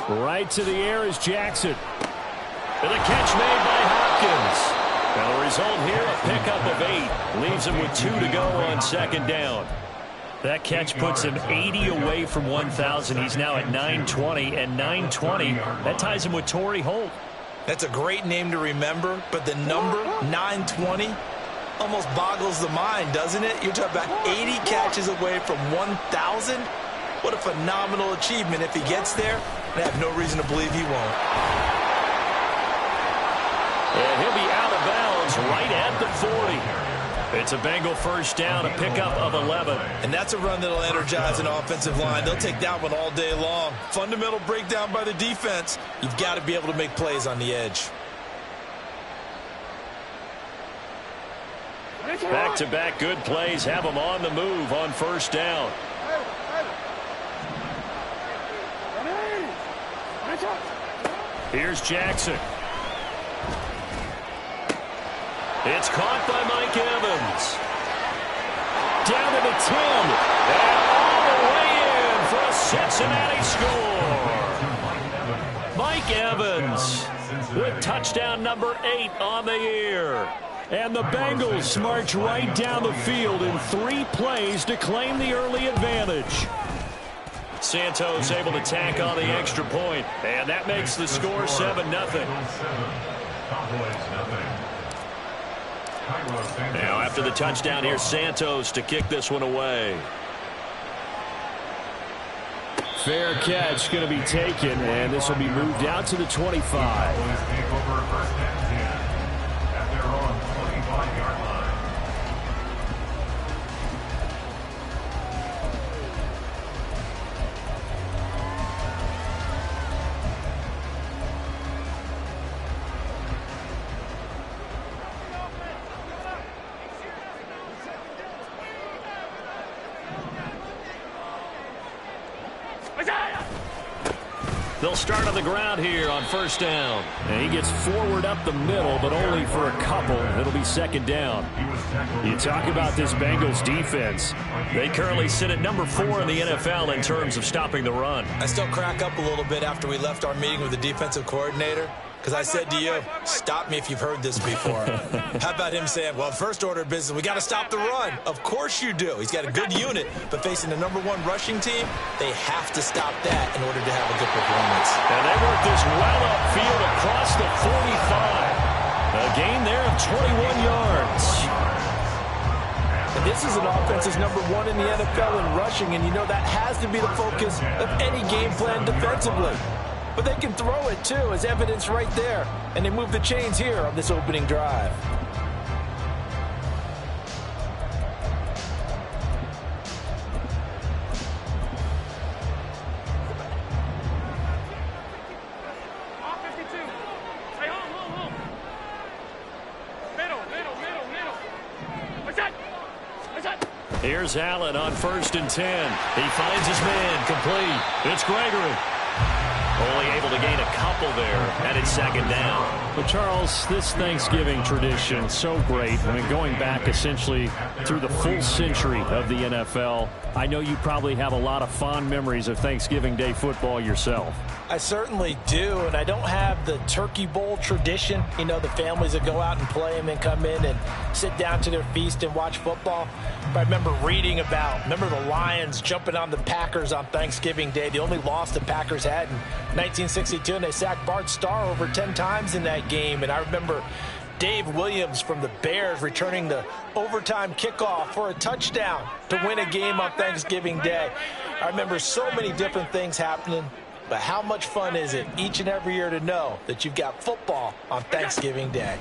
Right to the air is Jackson. And a catch made by Hopkins. And the result here, a pickup of 8. Leaves him with 2 to go on second down. That catch puts him 80 away from 1,000. He's now at 920, and 920, that ties him with Torrey Holt. That's a great name to remember, but the number 920 almost boggles the mind, doesn't it? You're talking about 80 catches away from 1,000. What a phenomenal achievement. If he gets there, I have no reason to believe he won't. And he'll be out of bounds right at the 40. It's a Bengal first down, a pickup of 11. And that's a run that'll energize an offensive line. They'll take that one all day long. Fundamental breakdown by the defense. You've got to be able to make plays on the edge. Back-to-back good plays have them on the move on first down. Here's Jackson. It's caught by Mike Evans. Down to the 10. And all the way in for a Cincinnati score. Mike Evans with touchdown number 8 on the year. And the Bengals march right down the field in 3 plays to claim the early advantage. Santos able to tack on the extra point. And that makes the score 7-0. Now after the touchdown, here's Santos to kick this one away. Fair catch going to be taken, and this will be moved out to the 25. They'll start on the ground here on first down. And he gets forward up the middle, but only for a couple. It'll be second down. You talk about this Bengals defense. They currently sit at number 4 in the NFL in terms of stopping the run. I still crack up a little bit after we left our meeting with the defensive coordinator. Because I said to you, stop me if you've heard this before. How about him saying, well, first order of business, we got to stop the run. Of course you do. He's got a good unit, but facing the number 1 rushing team, they have to stop that in order to have a good performance. And they work this well upfield across the 45. A gain there of 21 yards. And this is an offense that's number 1 in the NFL in rushing, and you know that has to be the focus of any game plan defensively. But they can throw it, too, as evidence right there. And they move the chains here on this opening drive. Here's Allen on 1st and 10. He finds his man complete. It's Gregory. Only able to gain a couple there, and it's second down. Well, Charles, this Thanksgiving tradition, so great. I mean, going back essentially through the full century of the NFL, I know you probably have a lot of fond memories of Thanksgiving Day football yourself. I certainly do, and I don't have the Turkey Bowl tradition. You know, the families that go out and play and then come in and sit down to their feast and watch football. But I remember reading remember the Lions jumping on the Packers on Thanksgiving Day, the only loss the Packers had in 1962, and they sacked Bart Starr over 10 times in that game. And I remember Dave Williams from the Bears returning the overtime kickoff for a touchdown to win a game on Thanksgiving Day. I remember so many different things happening, but how much fun is it each and every year to know that you've got football on Thanksgiving Day?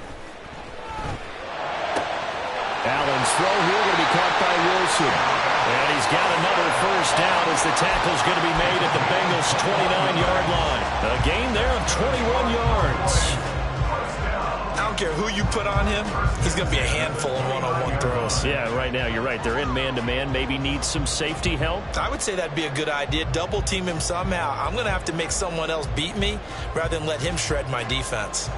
Allen's throw here going to be caught by Wilson. And he's got another first down as the tackle's going to be made at the Bengals' 29-yard line. A gain there of 21 yards. I don't care who you put on him, he's going to be a handful in one-on-one throws. Yeah, right now you're right. They're in man-to-man. Maybe needs some safety help. I would say that'd be a good idea. Double team him somehow. I'm going to have to make someone else beat me rather than let him shred my defense.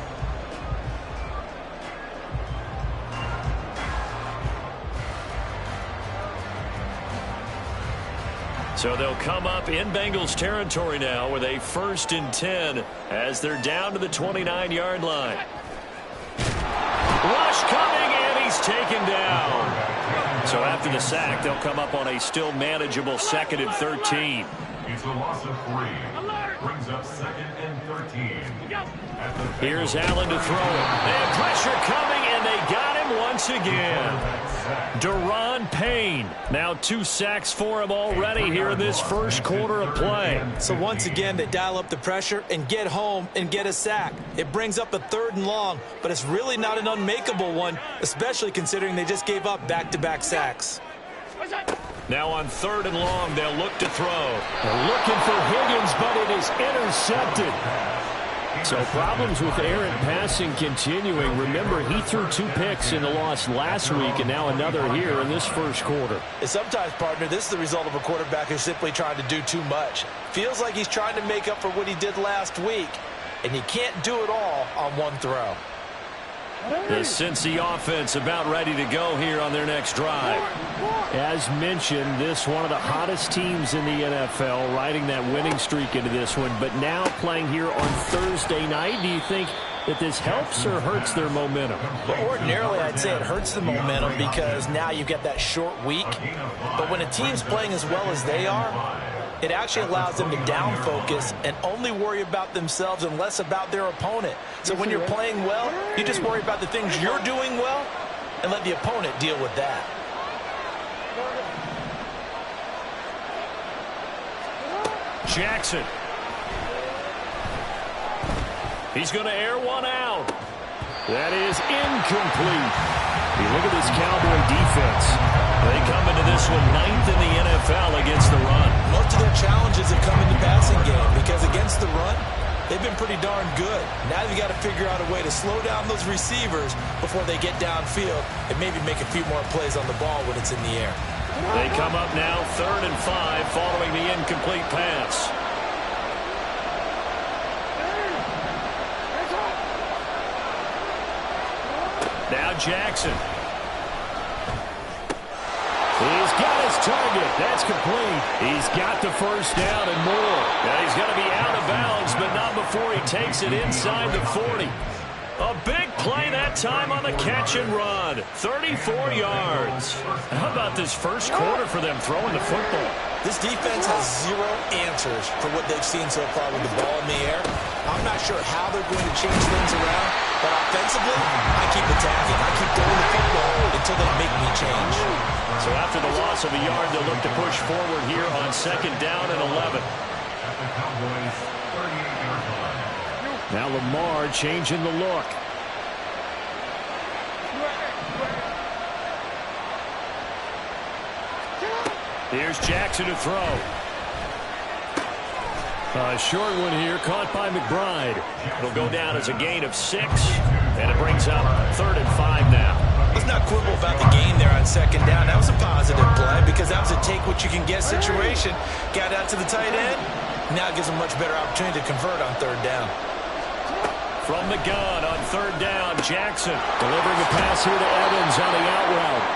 So they'll come up in Bengals territory now with a 1st and 10 as they're down to the 29-yard line. Rush coming, and he's taken down. So after the sack, they'll come up on a still manageable 2nd and 13. It's a loss of 3. Brings up 2nd and 13. Here's Allen to throw it. And pressure coming, and they got him once again. Daron Payne. Now 2 sacks for him already here in this first quarter of play. So once again, they dial up the pressure and get home and get a sack. It brings up a 3rd and long, but it's really not an unmakeable one, especially considering they just gave up back-to-back sacks. Now on 3rd and long, they'll look to throw. They're looking for Higgins, but it is intercepted. So problems with errant passing continuing. Remember, he threw 2 picks in the loss last week, and now another here in this first quarter. And sometimes, partner, this is the result of a quarterback who's simply trying to do too much. Feels like he's trying to make up for what he did last week, and he can't do it all on one throw. The Cincy offense about ready to go here on their next drive. As mentioned, this one of the hottest teams in the NFL, riding that winning streak into this one, but now playing here on Thursday night. Do you think that this helps or hurts their momentum? Well, ordinarily, I'd say it hurts the momentum because now you get that short week. But when a team's playing as well as they are, it actually allows them to down focus and only worry about themselves and less about their opponent. So when you're playing well, you just worry about the things you're doing well and let the opponent deal with that. Jackson. He's going to air one out. That is incomplete. You look at this Cowboy defense. They come into this one 9th in the NFL against the run. Most of their challenges have come in the passing game because against the run, they've been pretty darn good. Now you've got to figure out a way to slow down those receivers before they get downfield and maybe make a few more plays on the ball when it's in the air. They come up now 3rd and 5 following the incomplete pass. Now Jackson. He's got his target. That's complete. He's got the first down and more. Now he's going to be out of bounds, but not before he takes it inside the 40. A big play that time on the catch and run. 34 yards. How about this first quarter for them throwing the football? This defense has 0 answers for what they've seen so far with the ball in the air. I'm not sure how they're going to change things around, but offensively, I keep attacking. I keep throwing the football until they make me change. So after the loss of a yard, they'll look to push forward here on 2nd down and 11. Now Lamar changing the look. Here's Jackson to throw. A short one here, caught by McBride. It'll go down as a gain of 6, and it brings up 3rd and 5 now. Let's not quibble about the gain there on 2nd down. That was a positive play because that was a take-what-you-can-get situation. Got out to the tight end. Now it gives them a much better opportunity to convert on 3rd down. From the gun on 3rd down, Jackson delivering a pass here to Evans on the out route.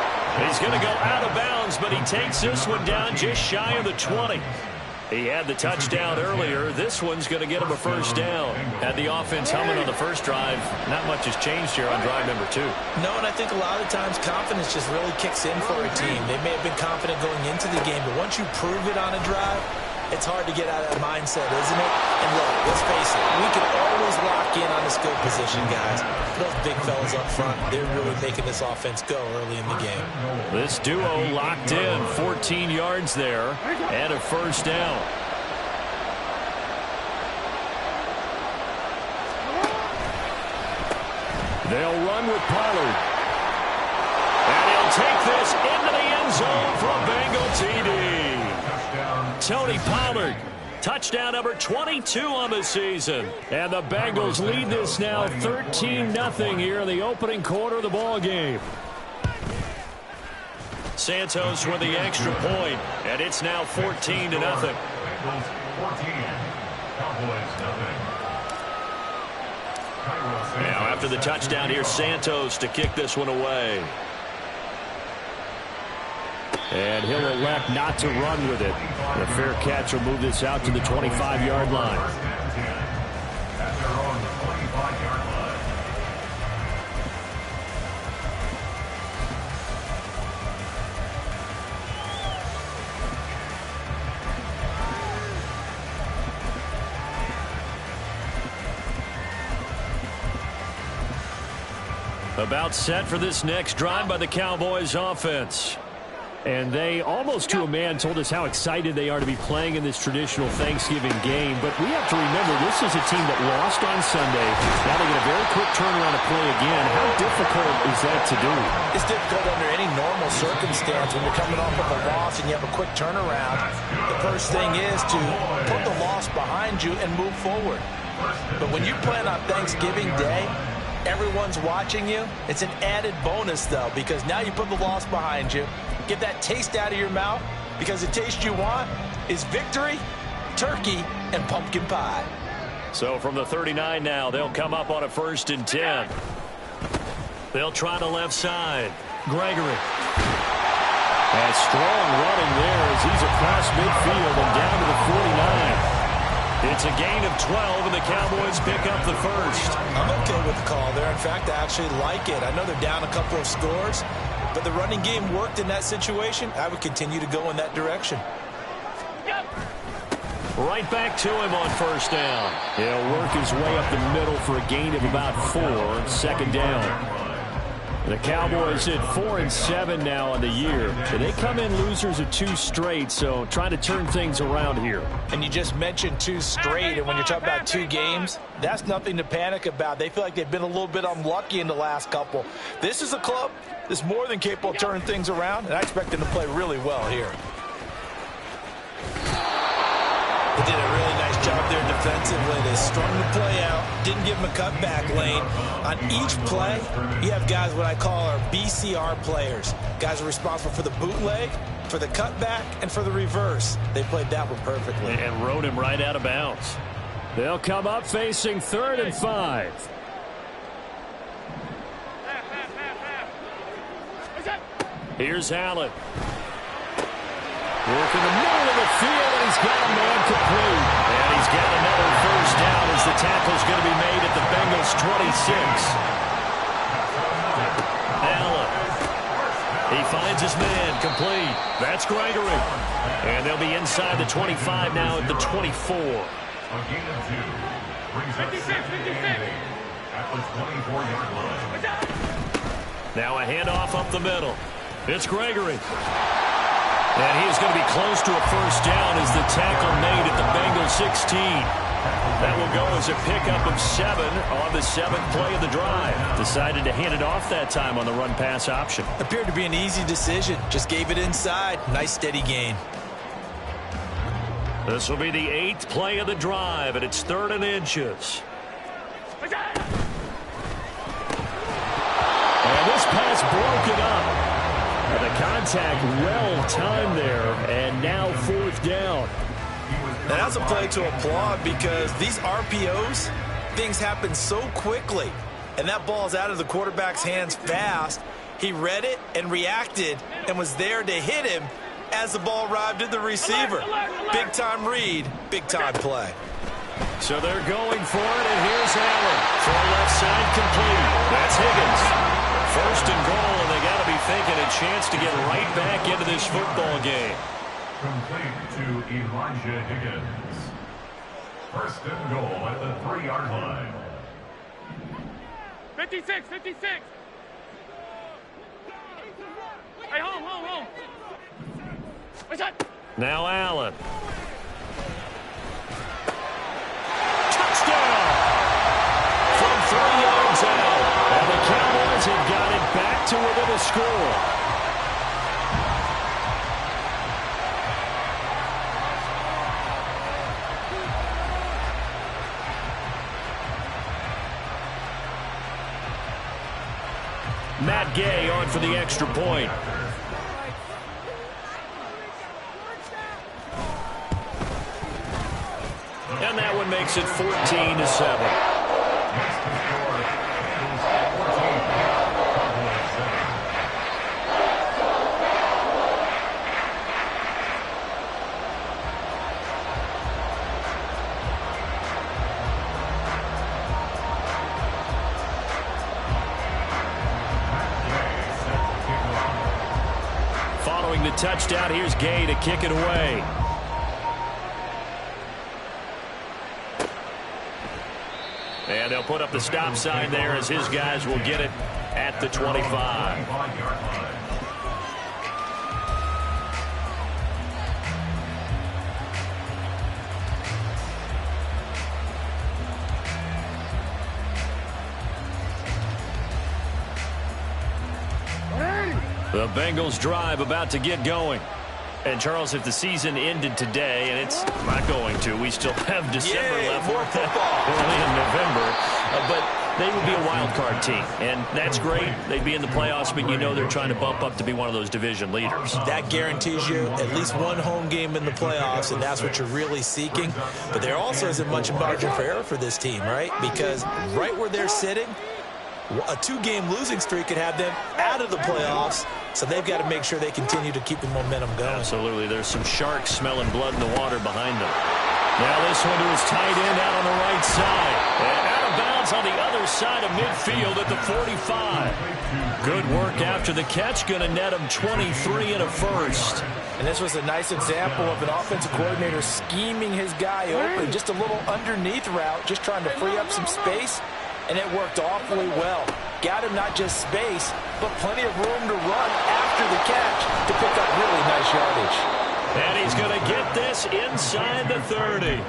He's going to go out of bounds, but he takes this one down just shy of the 20. He had the touchdown earlier. This one's going to get him a first down. Had the offense humming on the first drive. Not much has changed here on drive number 2. No, and I think a lot of times confidence just really kicks in for a team. They may have been confident going into the game, but once you prove it on a drive, it's hard to get out of that mindset, isn't it? And look, let's face it, we can always lock in on the skill position, guys. Those big fellas up front, they're really making this offense go early in the game. This duo locked in, 14 yards there, and a first down. They'll run with Pollard. And he'll take this into the end zone for a Bengal TD. Tony Pollard, touchdown number 22 on the season. And the Bengals lead this now 13-0 here in the opening quarter of the ball game. Santos with the extra point, and it's now 14-0. Now after the touchdown here, Santos to kick this one away. And he'll elect not to run with it. The fair catch will move this out to the 25-yard line. At their own 25-yard line. About set for this next drive by the Cowboys offense. And they, almost to a man, told us how excited they are to be playing in this traditional Thanksgiving game. But we have to remember, this is a team that lost on Sunday. Now they get a very quick turnaround to play again. How difficult is that to do? It's difficult under any normal circumstance when you're coming off of a loss and you have a quick turnaround. The first thing is to put the loss behind you and move forward. But when you're playing on Thanksgiving Day, everyone's watching you. It's an added bonus, though, because now you put the loss behind you. Get that taste out of your mouth, because the taste you want is victory, turkey, and pumpkin pie. So from the 39 now, they'll come up on a 1st and 10. They'll try the left side. Gregory. And strong running there as he's across midfield and down to the 49. It's a gain of 12, and the Cowboys pick up the first. I'm okay with the call there. In fact, I actually like it. I know they're down a couple of scores, but the running game worked in that situation. I would continue to go in that direction. Right back to him on 1st down. He'll work his way up the middle for a gain of about 4, 2nd down. The Cowboys at 4-7 now on the year. They come in losers of 2 straight, so trying to turn things around here. And you just mentioned 2 straight, and when you're talking about 2 games, that's nothing to panic about. They feel like they've been a little bit unlucky in the last couple. This is a club that's more than capable of turning things around, and I expect them to play really well here. They did a really nice job there defensively. They strung the play out, didn't give them a cutback lane. On each play, you have guys what I call our BCR players. Guys are responsible for the bootleg, for the cutback, and for the reverse. They played that one perfectly. And rode him right out of bounds. They'll come up facing 3rd and 5. Here's Allen. Working the middle of the field, and he's got a man complete. And he's got another 1st down as the tackle's going to be made at the Bengals 26. Allen. He finds his man complete. That's Gregory. And they'll be inside the 25 now at the 24. A gain of 2. Brings up 2nd and 8 at the 24-yard line. Now a handoff up the middle. It's Gregory. And he is going to be close to a 1st down as the tackle made at the Bengals 16. That will go as a pickup of 7 on the 7th play of the drive. Decided to hand it off that time on the run-pass option. Appeared to be an easy decision. Just gave it inside. Nice steady gain. This will be the 8th play of the drive, and it's 3rd and inches. And this pass broken up. The contact well-timed there, and now 4th down. Now that's a play to applaud, because these RPOs, things happen so quickly. And that ball's out of the quarterback's hands fast. He read it and reacted and was there to hit him as the ball arrived at the receiver. Big-time read, big-time play. So they're going for it, and here's Allen. Throw left side complete. That's Higgins. 1st and goal, and they got to be thinking a chance to get right back into this football game. Complete to Elijah Higgins. 1st and goal at the 3-yard line. 56, 56. Hey, home. What's that? Now Allen. Touchdown! From 3 yards out. And the Cowboys have got it back to within a score. Matt Gay on for the extra point. And that one makes it 14-7. Following the touchdown, here's Gay to kick it away. And they'll put up the stop sign there as his guys will get it at the 25. The Bengals drive about to get going. And, Charles, if the season ended today, and it's not going to, we still have December left. More football. Early in November. But they would be a wild card team. And that's great. They'd be in the playoffs, but you know they're trying to bump up to be one of those division leaders. That guarantees you at least one home game in the playoffs, and that's what you're really seeking. But there also isn't much margin for error for this team, right? Because right where they're sitting, a two-game losing streak could have them out of the playoffs, so they've got to make sure they continue to keep the momentum going. Absolutely. There's some sharks smelling blood in the water behind them. Now this one to his tight end out on the right side. And out of bounds on the other side of midfield at the 45. Good work after the catch. Going to net him 23 and a first. And this was a nice example of an offensive coordinator scheming his guy open. Just a little underneath route, just trying to free up some space. And it worked awfully well. Got him not just space, but plenty of room to run after the catch to pick up really nice yardage. And he's going to get this inside the 30.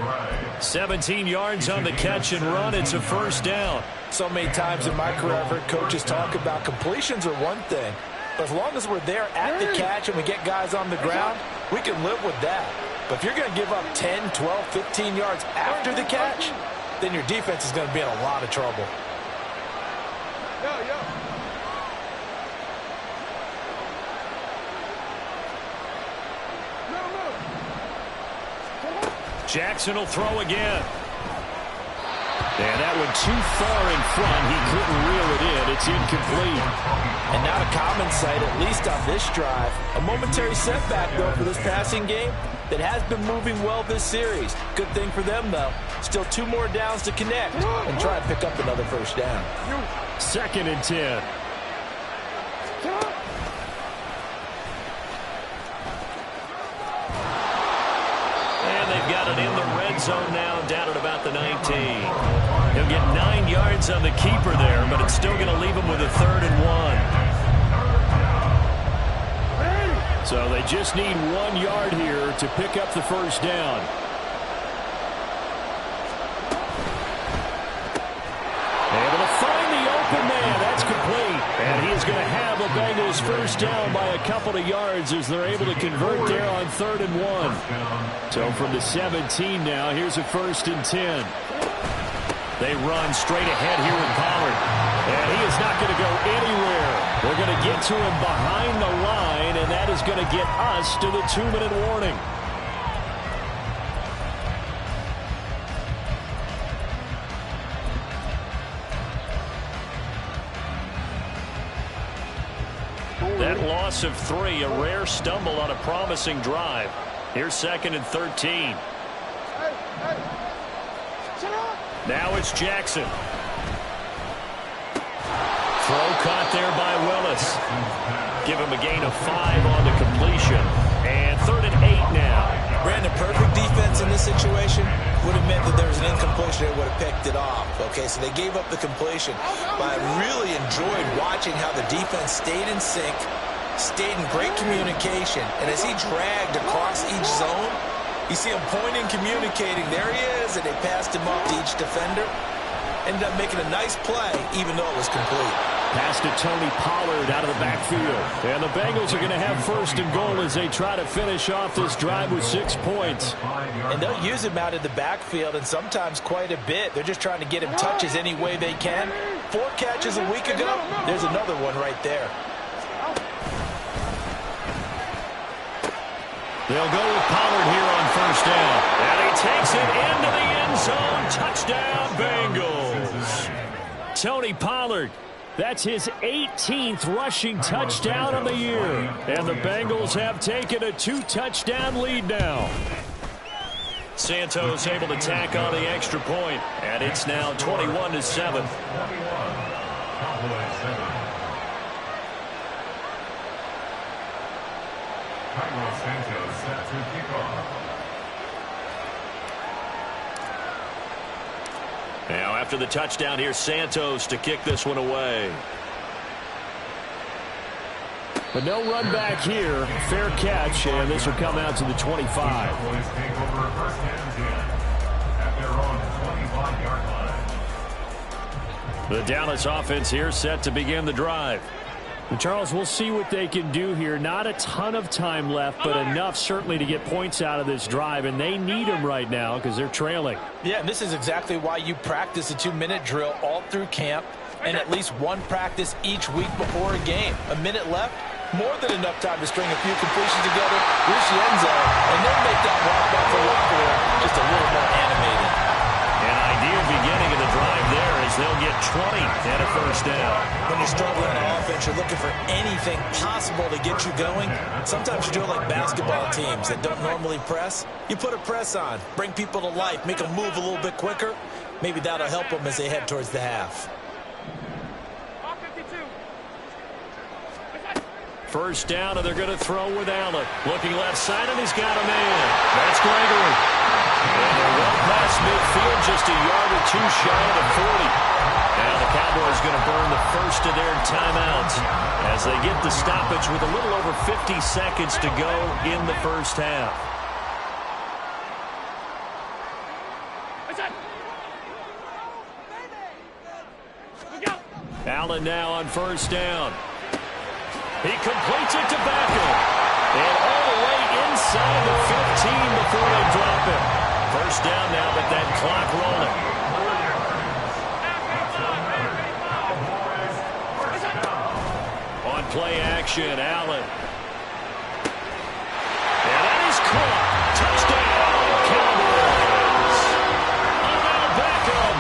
17 yards on the catch and run. It's a first down. So many times in my career, I've heard coaches talk about completions are one thing. But as long as we're there at the catch and we get guys on the ground, we can live with that. But if you're going to give up 10, 12, 15 yards after the catch, then your defense is going to be in a lot of trouble. Jackson will throw again. And that one too far in front. He couldn't reel it in. It's incomplete. And not a common sight, at least on this drive. A momentary setback, though, for this passing game that has been moving well this series. Good thing for them, though. Still 2 more downs to connect and try and pick up another first down. 2nd and 10. And they've got it in the red zone now, down at about the 19. He'll get 9 yards on the keeper there, but it's still going to leave him with a 3rd and 1. So they just need 1 yard here to pick up the first down. Able to find the open man. That's complete. And he is going to have the Bengals first down by a couple of yards as they're able to convert there on 3rd and 1. So from the 17 now, here's a 1st and 10. They run straight ahead here with Pollard. And he is not going to go anywhere. They're going to get to him behind the line, and that is going to get us to the 2-minute warning. That loss of 3, a rare stumble on a promising drive. Here's 2nd and 13. Now it's Jackson. Throw caught there by Willis. Give him a gain of 5 on the completion. And 3rd and 8 now. Brandon, perfect defense in this situation would have meant that there was an incompletion. They would have picked it off. Okay, so they gave up the completion. But I really enjoyed watching how the defense stayed in sync, stayed in great communication. And as he dragged across each zone, you see him pointing, communicating. There he is, and they passed him up to each defender. Ended up making a nice play, even though it was complete. Pass to Tony Pollard out of the backfield. And the Bengals are going to have 1st and goal as they try to finish off this drive with 6 points. And they'll use him out of the backfield, and sometimes quite a bit. They're just trying to get him touches any way they can. 4 catches a week ago. There's another one right there. They'll go with Pollard here on 1st down. And he takes it into the end zone. Touchdown, Bengals. Tony Pollard, that's his 18th rushing touchdown of the year. And the Bengals have taken a 2-touchdown lead now. Santos able to tack on the extra point. And it's now 21-7. set to kick off. Now after the touchdown here, Santos to kick this one away. But no run back here. Fair catch, and this will come out to the 25. Cowboys take over first and 10 at their own 25-yard line. The Dallas offense here set to begin the drive. And Charles, we'll see what they can do here. Not a ton of time left, but enough certainly to get points out of this drive, and they need them right now because they're trailing. Yeah, and this is exactly why you practice a 2-minute drill all through camp and at least one practice each week before a game. A minute left, more than enough time to string a few completions together, reach the end zone, and then make that walk back to the locker room just a little more animated. An ideal beginning of the drive there as they'll get 20 and a first down. When you're struggling on offense, you're looking for anything possible to get you going. Sometimes you do it like basketball teams that don't normally press. You put a press on, bring people to life, make them move a little bit quicker. Maybe that'll help them as they head towards the half. First down, and they're going to throw with Allen. Looking left side, and he's got a man. That's Gregory. And they're well past midfield, just a yard or two shy of the 40. Now the Cowboys going to burn the first of their timeouts as they get the stoppage with a little over 50 seconds to go in the first half. Allen now on first down. He completes it to Beckham. And all the way inside the 15 before they drop him. First down now, but that clock rolling. On play action, Allen. And that is caught. Touchdown, Cowboys. Odell Beckham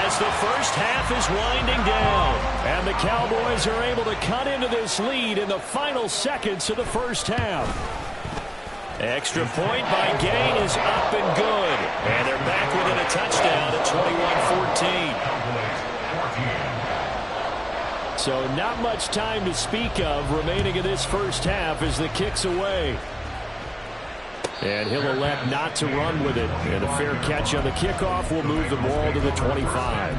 as the first half is winding down. And the Cowboys are able to cut into this lead in the final seconds of the first half. Extra point by Gain is up and good. And they're back within a touchdown at 21-14. So not much time to speak of remaining in this first half as the kick's away. And he'll elect not to run with it. And a fair catch on the kickoff will move the ball to the 25.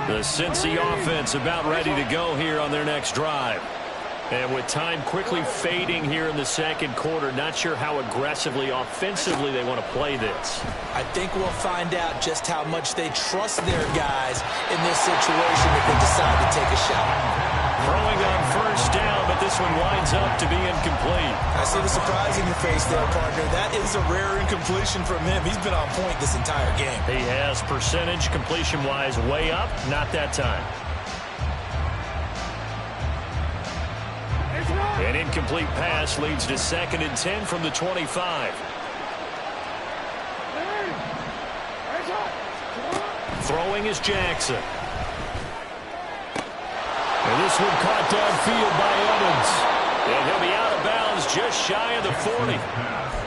The Cincy offense about ready to go here on their next drive. And with time quickly fading here in the second quarter, not sure how aggressively, offensively they want to play this. I think we'll find out just how much they trust their guys in this situation if they decide to take a shot. Throwing on first down, but this one winds up to be incomplete. I see the surprise in your face there, partner. That is a rare incompletion from him. He's been on point this entire game. He has percentage completion-wise way up, not that time. An incomplete pass leads to 2nd and 10 from the 25. Throwing is Jackson. And this one caught downfield by Evans. And he'll be out of bounds just shy of the 40.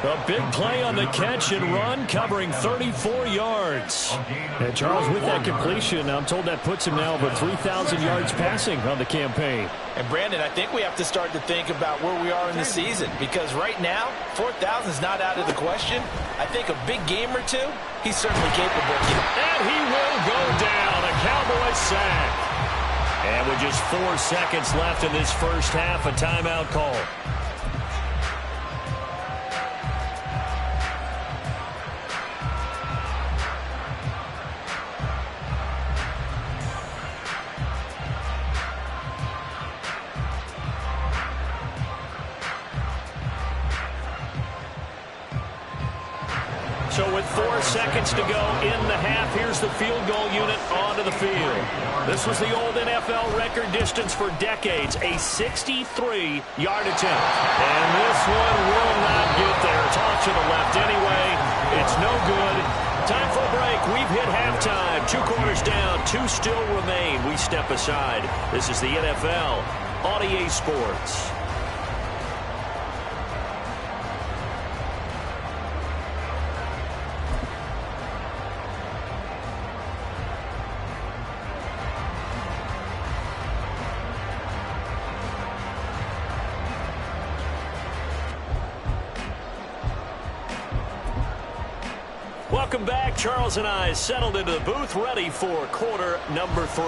A big play on the catch and run, covering 34 yards. And Charles, with that completion, I'm told that puts him now over 3,000 yards passing on the campaign. And Brandon, I think we have to start to think about where we are in the season, because right now, 4,000 is not out of the question. I think a big game or two, he's certainly capable of. And he will go down, a Cowboys sack. And with just 4 seconds left in this first half, a timeout call. So with 4 seconds to go in the half, here's the field goal unit onto the field. This was the old NFL record distance for decades, a 63-yard attempt. And this one will not get there. It's off to the left anyway. It's no good. Time for a break. We've hit halftime. 2 quarters down, 2 still remain. We step aside. This is the NFL on EA Sports. Welcome back. Charles and I settled into the booth, ready for quarter number 3.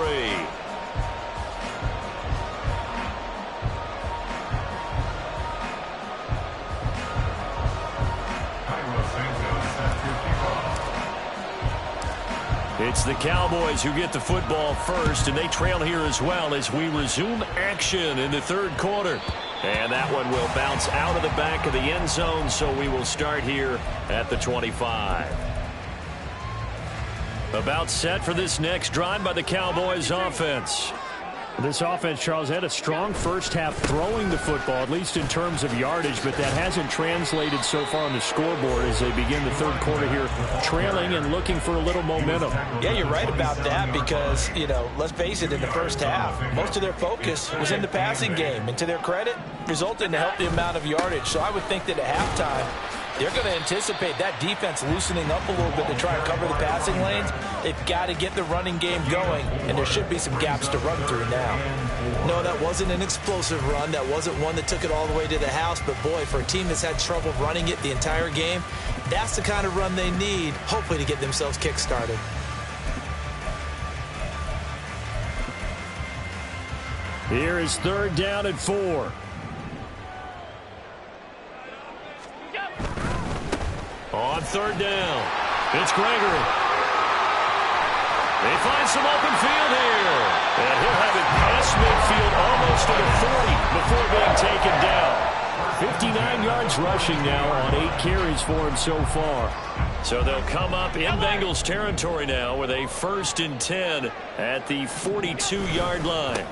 It's the Cowboys who get the football first, and they trail here as well as we resume action in the third quarter. And that one will bounce out of the back of the end zone, so we will start here at the 25. About set for this next drive by the Cowboys offense. This offense, Charles, had a strong first half throwing the football, at least in terms of yardage, but that hasn't translated so far on the scoreboard as they begin the third quarter here, trailing and looking for a little momentum. Yeah, you're right about that because, let's face it, in the first half, most of their focus was in the passing game. And to their credit, resulted in a healthy amount of yardage. So I would think that at halftime, they're going to anticipate that defense loosening up a little bit to try and cover the passing lanes. They've got to get the running game going, and there should be some gaps to run through now. No, that wasn't an explosive run. That wasn't one that took it all the way to the house. But, boy, for a team that's had trouble running it the entire game, that's the kind of run they need, hopefully, to get themselves kick-started. Here is third down and 4. On third down, it's Gregory. They find some open field here. And he'll have it past midfield almost to the 40 before being taken down. 59 yards rushing now on 8 carries for him so far. So they'll come up in Bengals territory now with a 1st and 10 at the 42-yard line.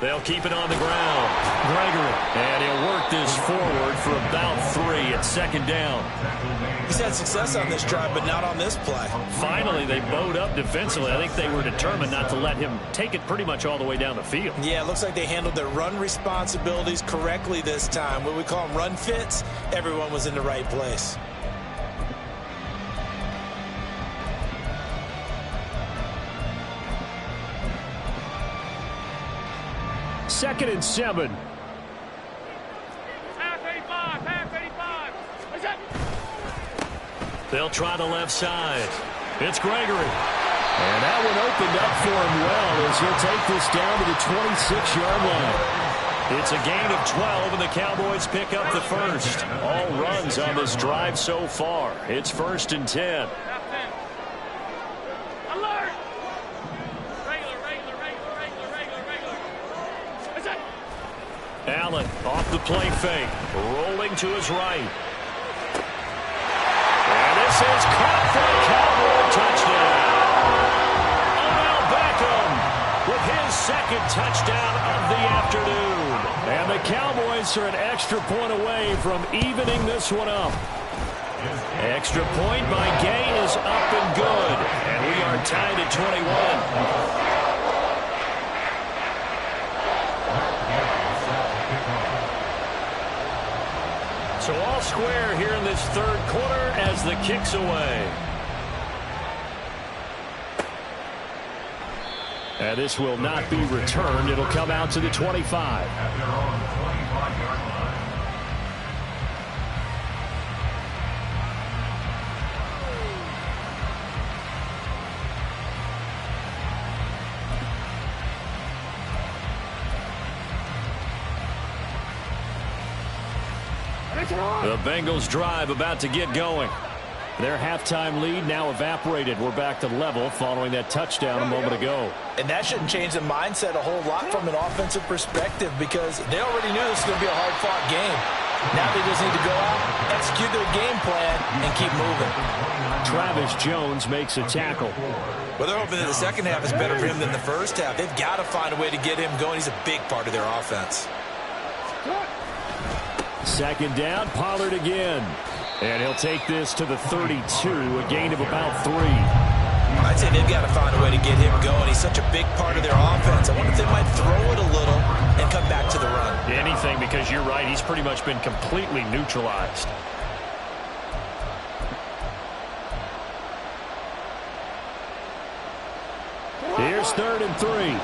They'll keep it on the ground. Gregory. And he'll work this forward for about 3 at second down. He's had success on this drive, but not on this play. Finally, they bowed up defensively. I think they were determined not to let him take it pretty much all the way down the field. Yeah, it looks like they handled their run responsibilities correctly this time. What we call them run fits, everyone was in the right place. Second and 7. Half 85, half 85. What's up? They'll try the left side. It's Gregory. And that one opened up for him well as he'll take this down to the 26-yard line. It's a gain of 12, and the Cowboys pick up the first. All runs on this drive so far. It's 1st and 10. Alert! Regular. What's up? Allen off the play fake. Rolling to his right. And this is caught for a Cowboy touchdown. Odell Beckham with his second touchdown of the afternoon. And the Cowboys are an extra point away from evening this one up. Extra point by Gay is up and good. And we are tied at 21. So all square here in this third quarter as the kick's away. And this will not be returned. It'll come out to the 25. At their own 25-yard line. The Bengals drive about to get going. Their halftime lead now evaporated. We're back to level following that touchdown a moment ago. And that shouldn't change the mindset a whole lot from an offensive perspective because they already knew this was going to be a hard-fought game. Now they just need to go out, execute their game plan, and keep moving. Travis Jones makes a tackle. Well, they're hoping that the second half is better for him than the first half. They've got to find a way to get him going. He's a big part of their offense. Second down, Pollard again. And he'll take this to the 32, a gain of about 3. I'd say they've got to find a way to get him going. He's such a big part of their offense. I wonder if they might throw it a little and come back to the run. Anything, because you're right, he's pretty much been completely neutralized. Here's 3rd and 3.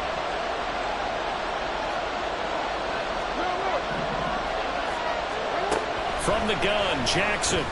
From the gun, Jackson.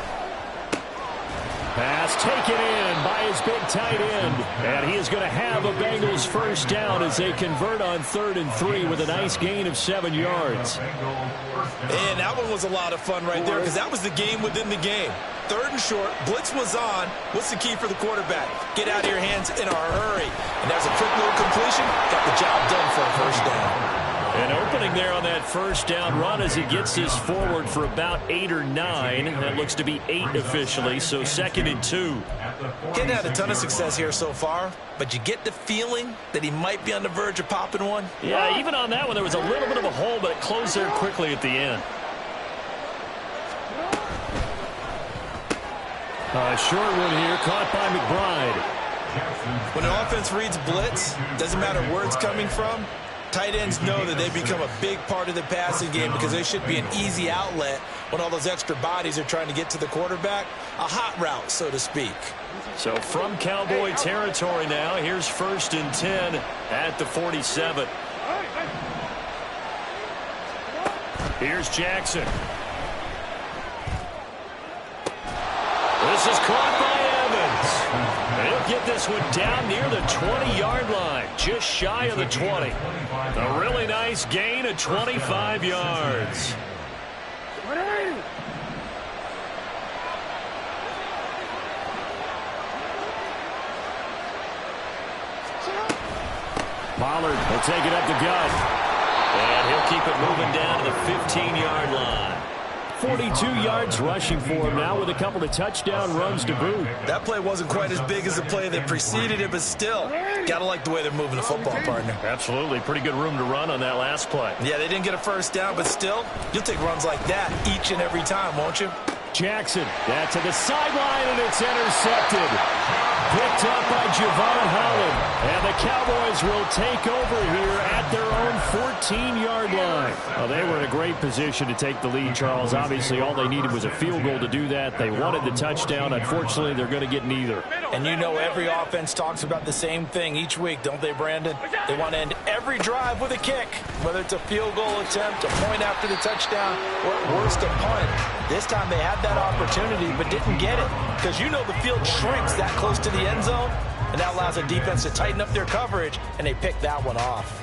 Pass taken in by his big tight end. And he is going to have a Bengals first down as they convert on 3rd and 3 with a nice gain of 7 yards. And that one was a lot of fun right there because that was the game within the game. 3rd and short, blitz was on. What's the key for the quarterback? Get out of your hands in a hurry. And there's a quick little completion. Got the job done for a first down. An opening there on that first down run as he gets this forward for about 8 or 9. That looks to be 8 officially, so 2nd and 2. He hadn't had a ton of success here so far, but you get the feeling that he might be on the verge of popping one. Yeah, even on that one, there was a little bit of a hole, but it closed there quickly at the end. Short one here, caught by McBride. When an offense reads blitz, doesn't matter where it's coming from, tight ends know that they become a big part of the passing game because they should be an easy outlet when all those extra bodies are trying to get to the quarterback. A hot route, so to speak. So from Cowboy territory now, here's 1st and 10 at the 47. Here's Jackson. This is caught by Evans. And he'll get this one down near the 20-yard line, just shy of the 20. A really nice gain of 25 yards. Pollard will take it up the gut. And he'll keep it moving down to the 15-yard line. 42 yards rushing for him now with a couple of touchdown runs to boot. That play wasn't quite as big as the play that preceded it, but still, got to like the way they're moving the football, partner. Absolutely. Pretty good room to run on that last play. Yeah, they didn't get a first down, but still, you'll take runs like that each and every time, won't you? Jackson, that to the sideline, and it's intercepted. Picked up by Javon Holland. And the Cowboys will take over here at their own 14-yard line. Well, they were in a great position to take the lead, Charles. Obviously, all they needed was a field goal to do that. They wanted the touchdown. Unfortunately, they're going to get neither. And you know every offense talks about the same thing each week, don't they, Brandon? They want to end every drive with a kick, whether it's a field goal attempt, a point after the touchdown, or at worst, a punt. This time they had that opportunity but didn't get it because you know the field shrinks that close to the end zone, and that allows the defense to tighten up their coverage, and they picked that one off.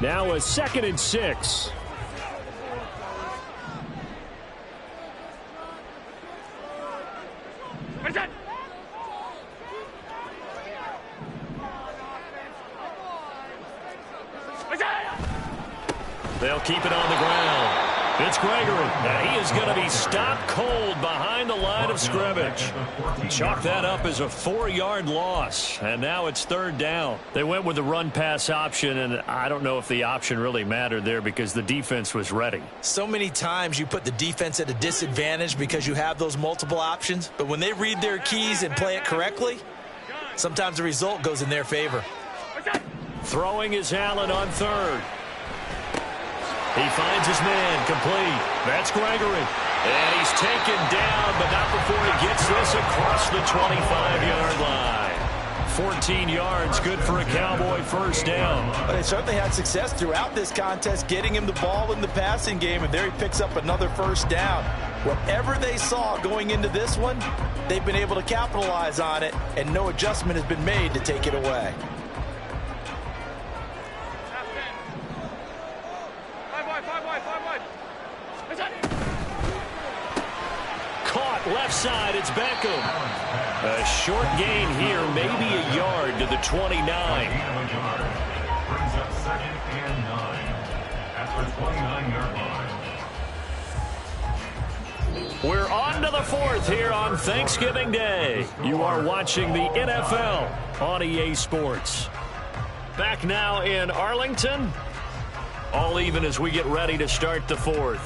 Now a 2nd and 6. They'll keep it on the ground. It's Gregory. Now he is going to be stopped cold behind the line of scrimmage. Chalk that up as a 4-yard loss. And now it's 3rd down. They went with the run-pass option, and I don't know if the option really mattered there because the defense was ready. So many times you put the defense at a disadvantage because you have those multiple options. But when they read their keys and play it correctly, sometimes the result goes in their favor. Throwing is Allen on 3rd. He finds his man complete. That's Gregory. And he's taken down, but not before he gets this across the 25-yard line. 14 yards, good for a Cowboy first down. But they certainly had success throughout this contest, getting him the ball in the passing game, and there he picks up another first down. Whatever they saw going into this one, they've been able to capitalize on it, and no adjustment has been made to take it away. Caught left side, it's Beckham. A short gain here, maybe a yard to the 29. Brings up 2nd and 9 at the 29-yard line. We're on to the 4th here on Thanksgiving Day. You are watching the NFL on EA Sports. Back now in Arlington. All even as we get ready to start the 4th.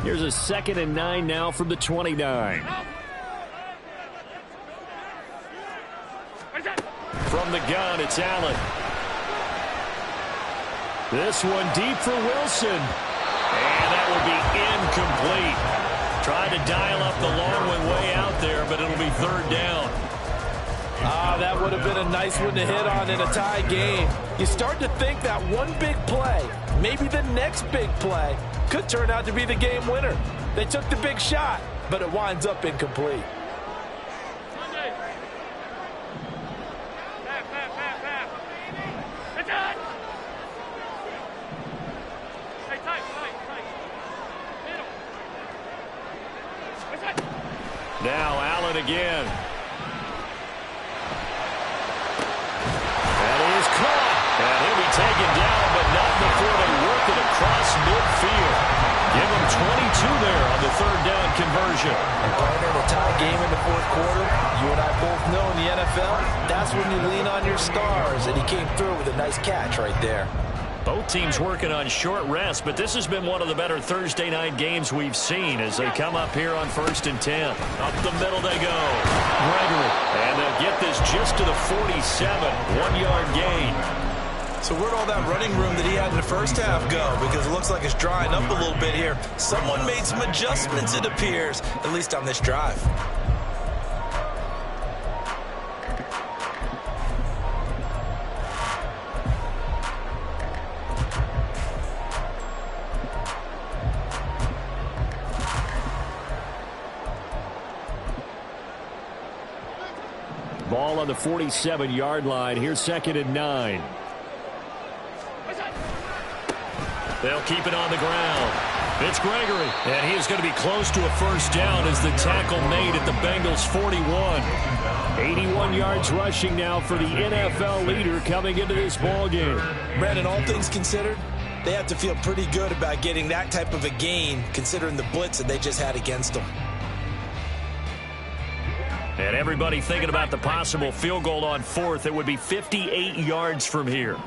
Here's a 2nd and 9 now from the 29. From the gun, it's Allen. This one deep for Wilson. And that will be incomplete. Tried to dial up the long one way out there, but it'll be 3rd down. That would have been a nice one to hit on in a tie game. You start to think that one big play, maybe the next big play, could turn out to be the game winner. They took the big shot, but it winds up incomplete. Now Allen again. That is caught. And he'll be taken down, but not before they work it across midfield. Give him 22 there on the third down conversion. And partner, in a tie game in the fourth quarter, you and I both know in the NFL, that's when you lean on your stars. And he came through with a nice catch right there. Both teams working on short rest, but this has been one of the better Thursday night games we've seen as they come up here on 1st and 10. Up the middle they go. Gregory. And they'll get this just to the 47. 1-yard gain. So where'd all that running room that he had in the first half go? Because it looks like it's drying up a little bit here. Someone made some adjustments, it appears, at least on this drive. Ball on the 47-yard line. Here's 2nd and 9. They'll keep it on the ground. It's Gregory. And he is going to be close to a first down as the tackle made at the Bengals' 41. 81 yards rushing now for the NFL leader coming into this ball game. Brandon, all things considered, they have to feel pretty good about getting that type of a gain considering the blitz that they just had against them. And everybody thinking about the possible field goal on 4th. It would be 58 yards from here. On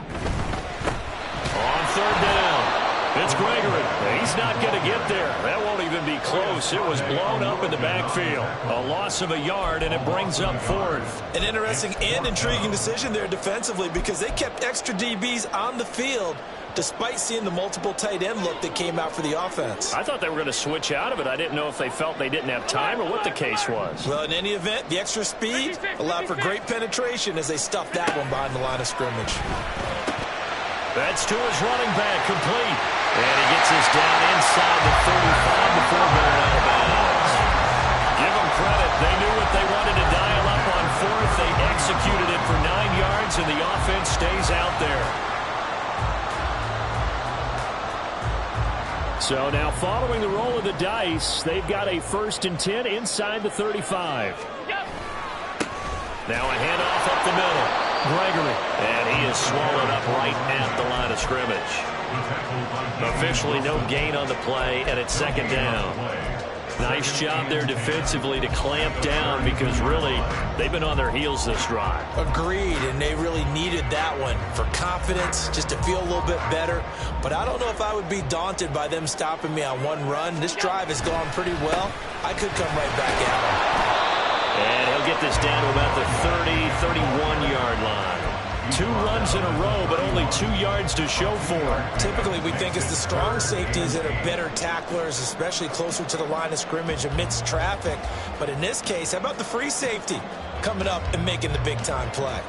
3rd down, it's Gregory. He's not going to get there. That won't even be close. It was blown up in the backfield. A loss of a yard, and it brings up 4th. An interesting and intriguing decision there defensively because they kept extra DBs on the field despite seeing the multiple tight end look that came out for the offense. I thought they were going to switch out of it. I didn't know if they felt they didn't have time or what the case was. Well, in any event, the extra speed allowed for great penetration as they stuffed that one behind the line of scrimmage. That's to his running back, complete. And he gets us down inside the 35 before going out of bounds. Give them credit. They knew what they wanted to dial up on 4th. They executed it for 9 yards, and the offense stays out there. So now following the roll of the dice, they've got a 1st and 10 inside the 35. Now a handoff up the middle. Gregory. And he is swallowed up right at the line of scrimmage. Officially no gain on the play, and it's 2nd down. Nice job there defensively to clamp down because really they've been on their heels this drive. Agreed, and they really needed that one for confidence, just to feel a little bit better. But I don't know if I would be daunted by them stopping me on one run. This drive has gone pretty well. I could come right back at them. And he'll get this down to about the 30, 31-yard line. 2 runs in a row, but only 2 yards to show for it. Typically, we think it's the strong safeties that are better tacklers, especially closer to the line of scrimmage amidst traffic. But in this case, how about the free safety coming up and making the big-time play?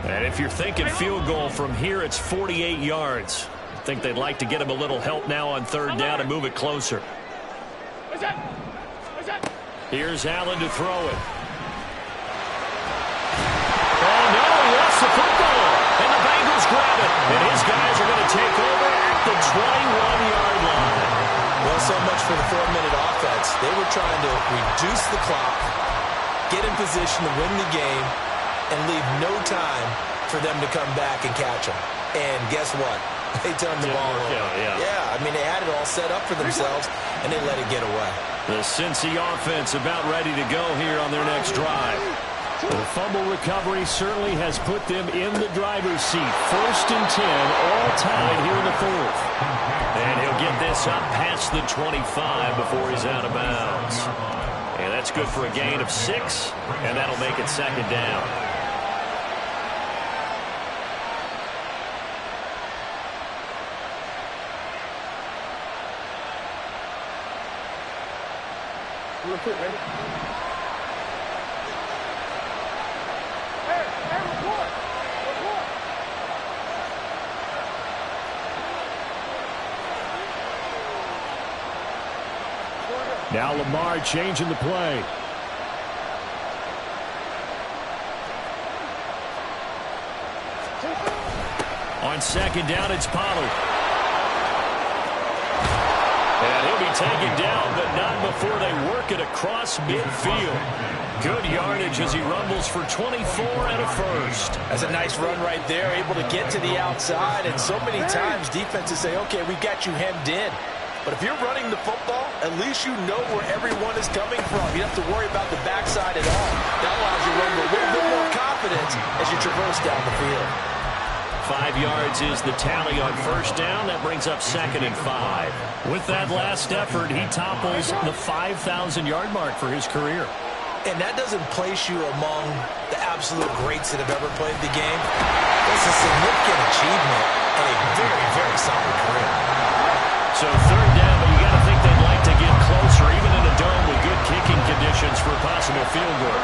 And if you're thinking field goal from here, it's 48 yards. I think they'd like to get him a little help now on 3rd down and move it closer. Here's Allen to throw it. Oh, no, he lost the football. And the Bengals grab it. And his guys are going to take over at the 21-yard line. Well, so much for the 4-minute offense. They were trying to reduce the clock, get in position to win the game, and leave no time for them to come back and catch them. And guess what? They turned the ball over. Yeah, I mean, they had it all set up for themselves, and they let it get away. The Cincy offense about ready to go here on their next drive. The fumble recovery certainly has put them in the driver's seat. 1st and 10, all tied here in the 4th. And he'll get this up past the 25 before he's out of bounds. And that's good for a gain of 6, and that'll make it 2nd down. Real quick, ready? Now Lamar changing the play. On second down, it's Pollard. And he'll be taken down, but not before they work it across midfield. Good yardage as he rumbles for 24 and a first. That's a nice run right there, able to get to the outside. And so many times defenses say, okay, we got you hemmed in. But if you're running the football, at least you know where everyone is coming from. You don't have to worry about the backside at all. That allows you to run with a little bit more confidence as you traverse down the field. 5 yards is the tally on first down. That brings up 2nd and 5. With that last effort, he topples the 5,000-yard mark for his career. And that doesn't place you among the absolute greats that have ever played the game. That's a significant achievement and a very, very solid career. So 3rd down, but you got to think they'd like to get closer, even in a dome with good kicking conditions for a possible field goal.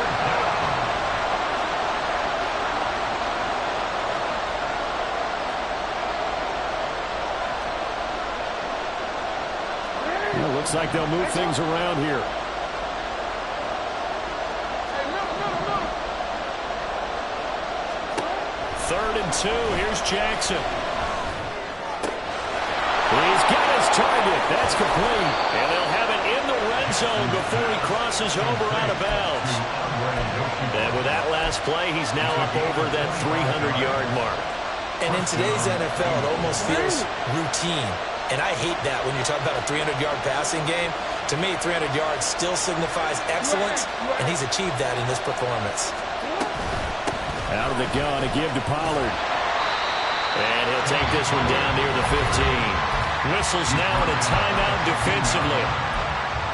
Looks like they'll move things around here. Third and 2. Here's Jackson. He's got his target. That's complete. And they'll have it in the red zone before he crosses over out of bounds. And with that last play, he's now up over that 300-yard mark. And in today's NFL, it almost feels routine. And I hate that when you talk about a 300-yard passing game. To me, 300 yards still signifies excellence, and he's achieved that in this performance. Out of the gun, a give to Pollard. And he'll take this one down near the 15. Whistles now in a timeout defensively.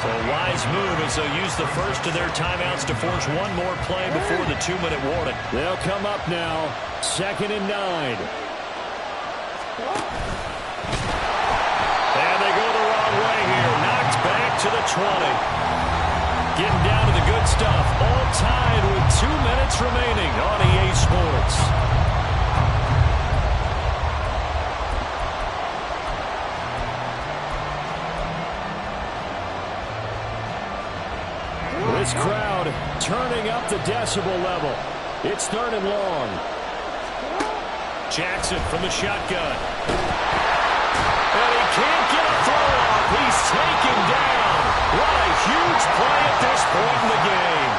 So a wise move as they'll use the first of their timeouts to force one more play before the 2-minute warning. They'll come up now, 2nd and 9. And they go the wrong way here. Knocked back to the 20. Getting down to the good stuff. All tied with 2 minutes remaining on EA Sports. This crowd turning up the decibel level. It's 3rd and long. Jackson from the shotgun. And he can't get a throw off. He's taken down. What a huge play at this point in the game.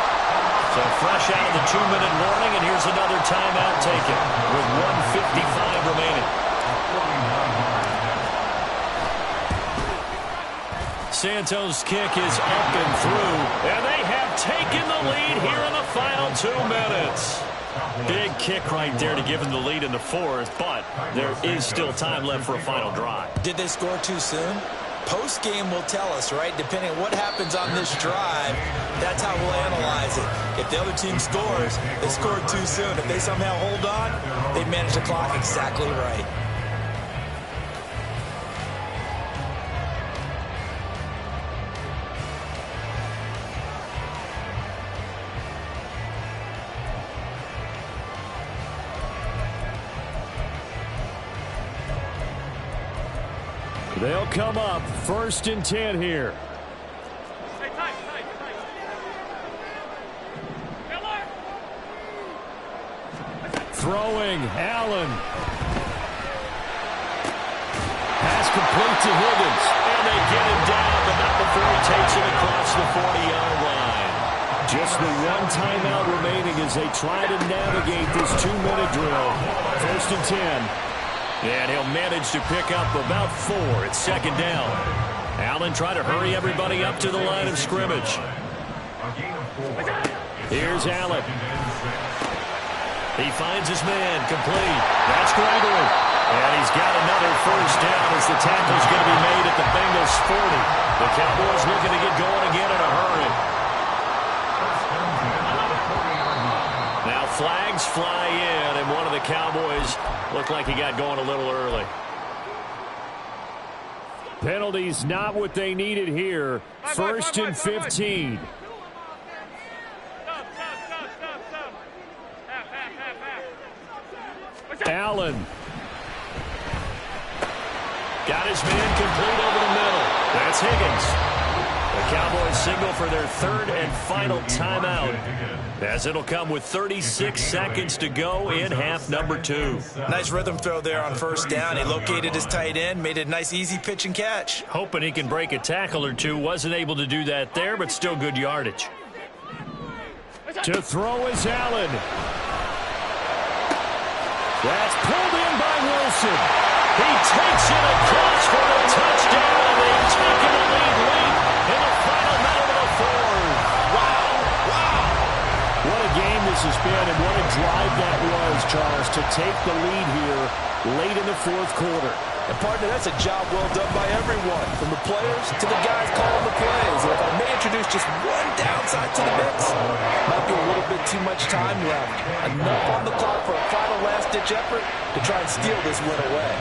So fresh out of the 2-minute warning, and here's another timeout taken with 1:55 remaining. Santos' kick is up and through, and they have taken the lead here in the final 2 minutes. Big kick right there to give them the lead in the 4th, but there is still time left for a final drive. Did they score too soon? Post-game will tell us, right? Depending on what happens on this drive, that's how we'll analyze it. If the other team scores, they scored too soon. If they somehow hold on, they manage the clock exactly right. They'll come up 1st and 10 here. Throwing, Allen. Pass complete to Higgins. And they get him down, but not before he takes it across the 40-yard line. Just the one timeout remaining as they try to navigate this 2-minute drill. 1st and 10. And he'll manage to pick up about 4 at 2nd down. Allen trying to hurry everybody up to the line of scrimmage. Here's Allen. He finds his man, complete. That's Gregory. And he's got another first down as the tackle's going to be made at the Bengals 40. The Cowboys looking to get going again in a hurry. Now flags fly in, and one of the Cowboys looked like he got going a little early. Penalties not what they needed here. 1st and 15. Allen. Got his man complete over the middle. That's Higgins. The Cowboys signal for their third and final timeout, as it'll come with 36 seconds to go in half number 2. Nice rhythm throw there on first down. He located his tight end, made it a nice easy pitch and catch. Hoping he can break a tackle or two. Wasn't able to do that there, but still good yardage. To throw is Allen. That's pulled in by Wilson. He takes it across for the touchdown. They've taken the lead late in the final minute of the fourth. Wow, wow. What a game this has been, and what a drive that was, Charles, to take the lead here late in the fourth quarter. And, partner, that's a job well done by everyone, from the players to the guys calling the plays. And if I may introduce just one downside to the mix, might be a little bit too much time left. Enough on the clock for a final last-ditch effort to try and steal this win away.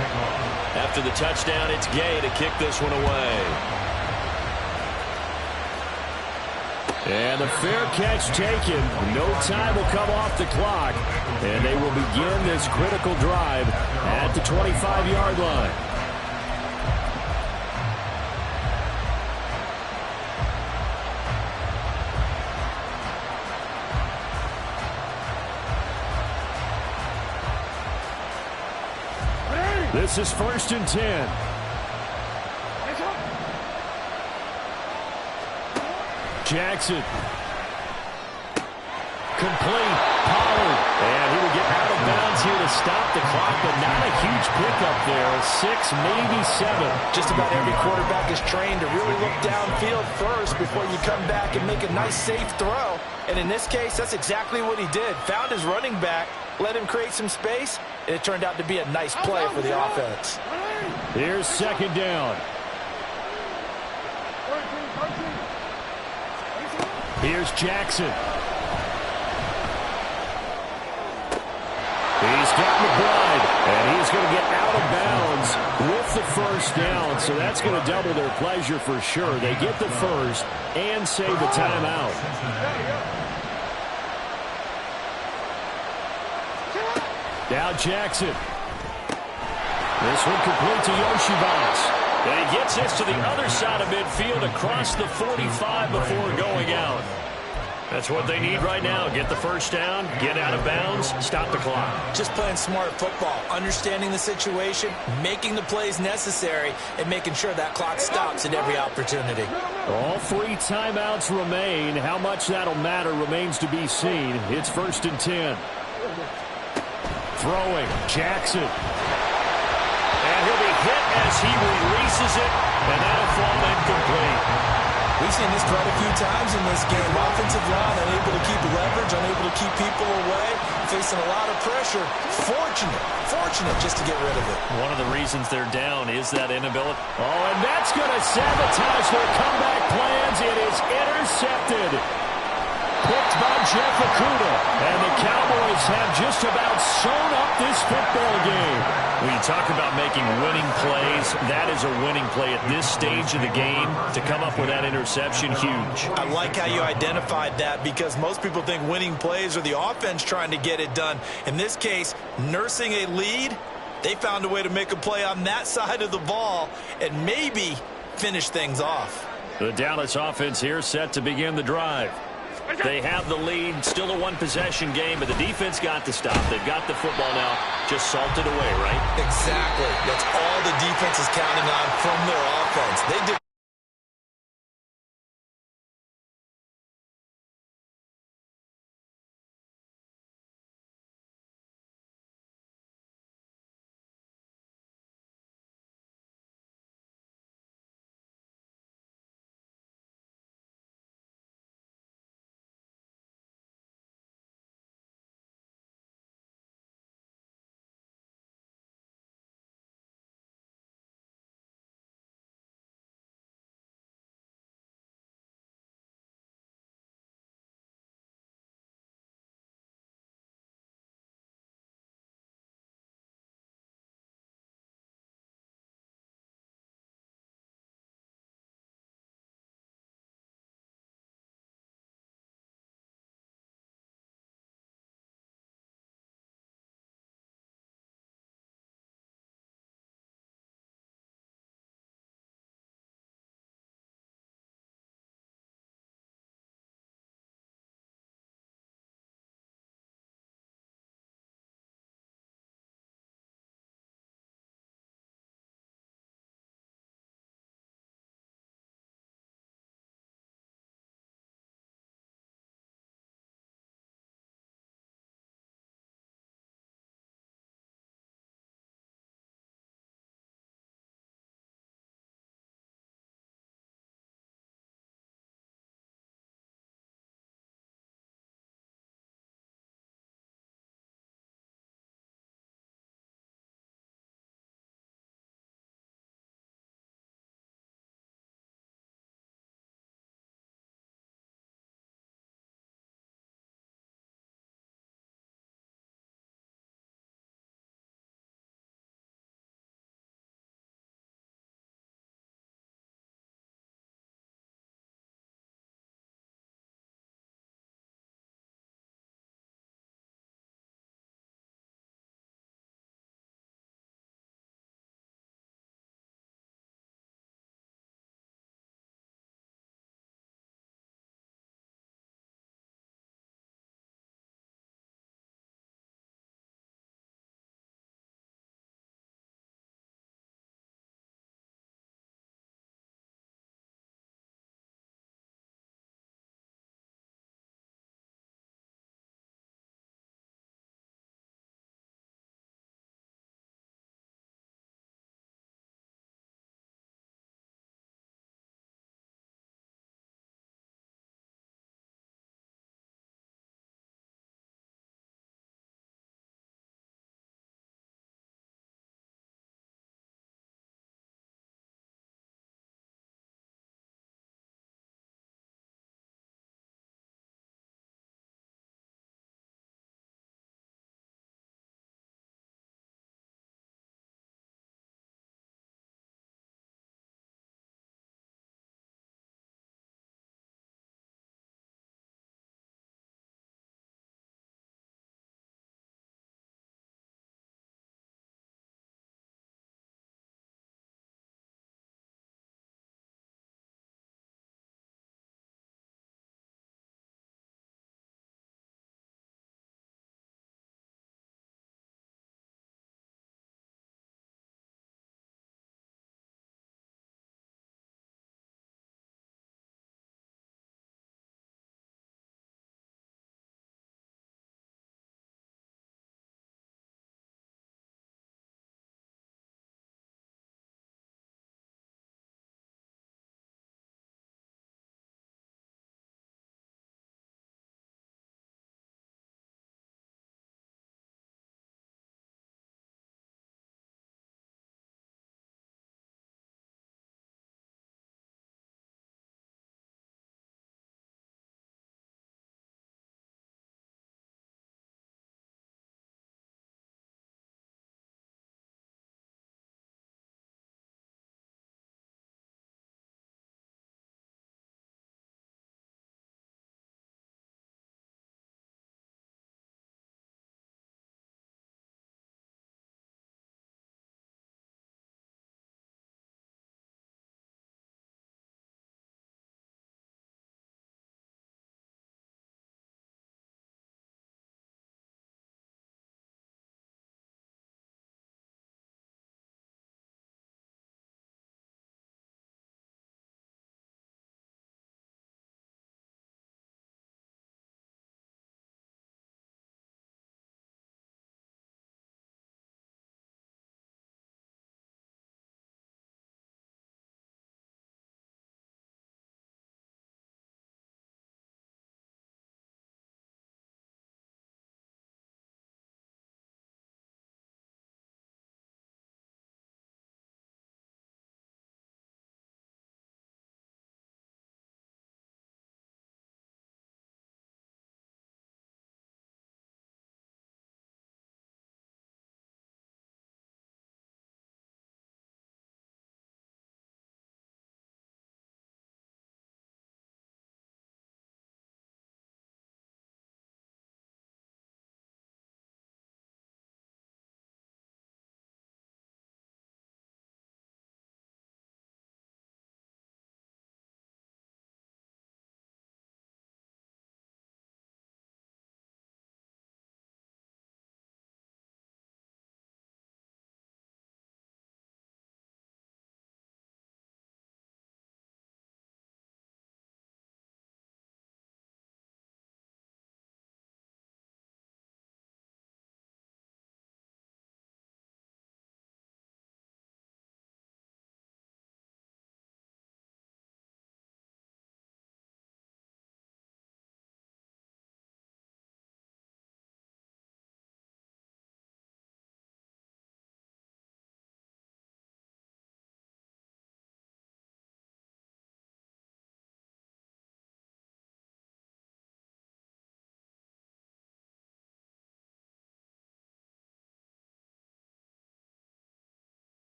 After the touchdown, it's Gay to kick this one away. And the fair catch taken. No time will come off the clock. And they will begin this critical drive at the 25-yard line. This is 1st and 10. Jackson. Complete. Pollard. And he will get out of bounds here to stop the clock, but not a huge pickup there. 6, maybe 7. Just about every quarterback is trained to really look downfield first before you come back and make a nice, safe throw. And in this case, that's exactly what he did. Found his running back, let him create some space, and it turned out to be a nice play for the offense. Here's 2nd down. Here's Jackson. He's got McBride, and he's going to get out of bounds with the first down, so that's going to double their pleasure for sure. They get the first and save the timeout. Now Jackson. This one complete to Yoshibas. And he gets this to the other side of midfield across the 45 before going out. That's what they need right now. Get the first down, get out of bounds, stop the clock. Just playing smart football, understanding the situation, making the plays necessary, and making sure that clock stops at every opportunity. All 3 timeouts remain. How much that'll matter remains to be seen. It's 1st and 10. Throwing, Jackson. And he'll be hit as he releases it, and that'll fall incomplete. We've seen this quite a few times in this game. Offensive line unable to keep leverage, unable to keep people away, facing a lot of pressure. Fortunate just to get rid of it. One of the reasons they're down is that inability. Oh, and that's going to sabotage their comeback plans. It is intercepted. Picked by Jeff Okudah. And the Cowboys have just about sewn up this football game. When you talk about making winning plays, that is a winning play at this stage of the game. To come up with that interception, huge. I like how you identified that, because most people think winning plays are the offense trying to get it done. In this case, nursing a lead, they found a way to make a play on that side of the ball and maybe finish things off. The Dallas offense here set to begin the drive. They have the lead, still a one-possession game, but the defense got the stop. They've got the football now, just salted away, right? Exactly. That's all the defense is counting on from their offense. They did